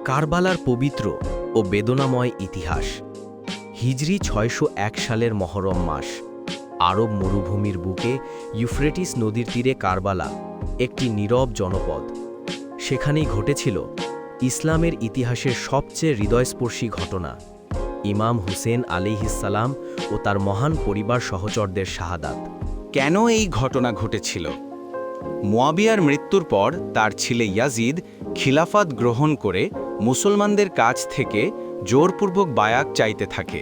কারবালার পবিত্র ও বেদনাময় ইতিহাস। হিজরি ৬০১ সালের মহরম মাস, আরব মরুভূমির বুকে ইউফ্রেটিস নদীর তীরে কারবালা, একটি নীরব জনপদ। সেখানেই ঘটেছিল ইসলামের ইতিহাসের সবচেয়ে হৃদয়স্পর্শী ঘটনা, ইমাম হুসেন আলাইহিসসালাম ও তার মহান পরিবার সহচরদের শাহাদাত। কেন এই ঘটনা ঘটেছিল? মুয়াবিয়ার মৃত্যুর পর তার ছেলে ইয়াজিদ খিলাফত গ্রহণ করে মুসলমানদের কাছ থেকে জোরপূর্বক বায়াত চাইতে থাকে।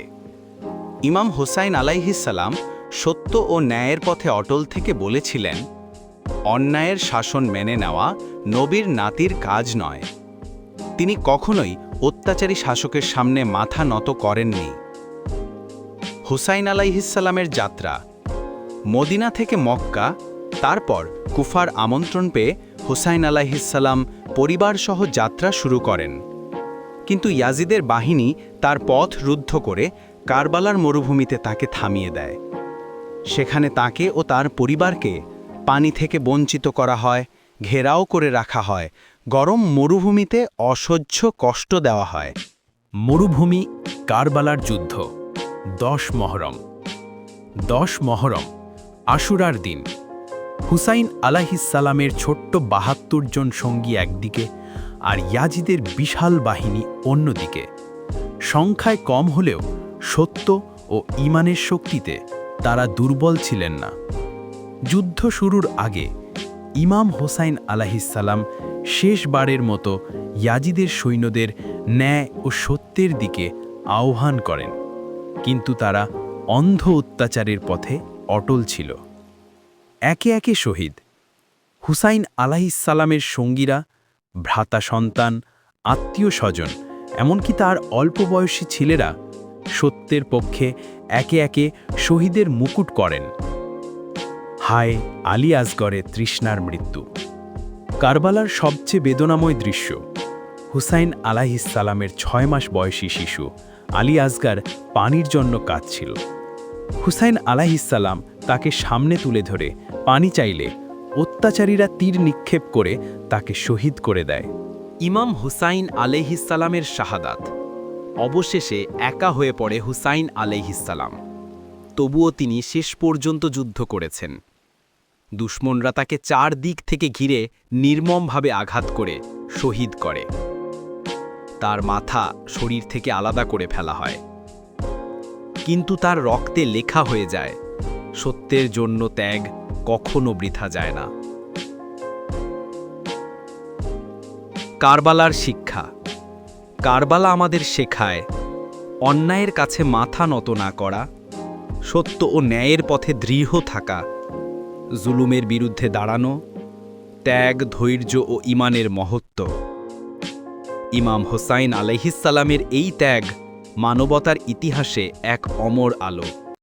ইমাম হুসাইন আলাইহিসসালাম সত্য ও ন্যায়ের পথে অটল থেকে বলেছিলেন, অন্যায়ের শাসন মেনে নেওয়া নবীর নাতির কাজ নয়। তিনি কখনোই অত্যাচারী শাসকের সামনে মাথা নত করেননি। হুসাইন আলাইহিসসালামের যাত্রা। মদিনা থেকে মক্কা, তারপর কুফার আমন্ত্রণ পেয়ে হুসাইন আলাইহিসসালাম পরিবারসহ যাত্রা শুরু করেন। কিন্তু ইয়াজিদের বাহিনী তার পথ রুদ্ধ করে কারবালার মরুভূমিতে তাকে থামিয়ে দেয়। সেখানে তাকে ও তার পরিবারকে পানি থেকে বঞ্চিত করা হয়, ঘেরাও করে রাখা হয়, গরম মরুভূমিতে অসহ্য কষ্ট দেওয়া হয়। মরুভূমি, কারবালার যুদ্ধ। ১০ মহরম। ১০ মহরম, আশুরার দিন। হুসাইন আলাইহিসসালামের ছোট্ট ৭২ জন সঙ্গী একদিকে আর ইয়াজিদের বিশাল বাহিনী অন্যদিকে। সংখ্যায় কম হলেও সত্য ও ঈমানের শক্তিতে তারা দুর্বল ছিলেন না। যুদ্ধ শুরুর আগে ইমাম হুসাইন আলাইহিসসালাম শেষবারের মতো ইয়াজিদের সৈন্যদের ন্যায় ও সত্যের দিকে আহ্বান করেন, কিন্তু তারা অন্ধ অত্যাচারের পথে অটল ছিল। একে একে শহীদ হুসাইন আলাইহিসসালামের সঙ্গীরা, ভ্রাতা সন্তান, আত্মীয় স্বজন, এমনকি তার অল্প বয়সী ছেলেরা সত্যের পক্ষে একে একে শহীদের মুকুট করেন। হায় আলী আসগরের তৃষ্ণার মৃত্যু। কারবালার সবচেয়ে বেদনাময় দৃশ্য, হুসাইন আলাইহিসসালামের ৬ মাস বয়সী শিশু আলী আসগর পানির জন্য কাঁদছিল। হুসাইন আলাইহিসসালাম তাকে সামনে তুলে ধরে পানি চাইলে অত্যাচারীরা তীর নিক্ষেপ করে তাকে শহীদ করে দেয়। ইমাম হুসাইন আলাইহিসসালামের শাহাদাত। অবশেষে একা হয়ে পড়ে হুসাইন আলাইহিসসালাম। তবুও তিনি শেষ পর্যন্ত যুদ্ধ করেছেন। দুশমনরা তাকে ৪ দিক থেকে ঘিরে নির্মমভাবে আঘাত করে শহীদ করে। তার মাথা শরীর থেকে আলাদা করে ফেলা হয়, কিন্তু তার রক্তে লেখা হয়ে যায়, সত্যের জন্য ত্যাগ কখনো বৃথা যায় না। কারবালার শিক্ষা। কারবালা আমাদের শেখায় অন্যায়ের কাছে মাথা নত না করা, সত্য ও ন্যায়ের পথে দৃঢ় থাকা, জুলুমের বিরুদ্ধে দাঁড়ানো, ত্যাগ, ধৈর্য ও ঈমানের মহত্ব। ইমাম হুসাইন আলাইহিসসালামের এই ত্যাগ মানবতার ইতিহাসে এক অমর আলো।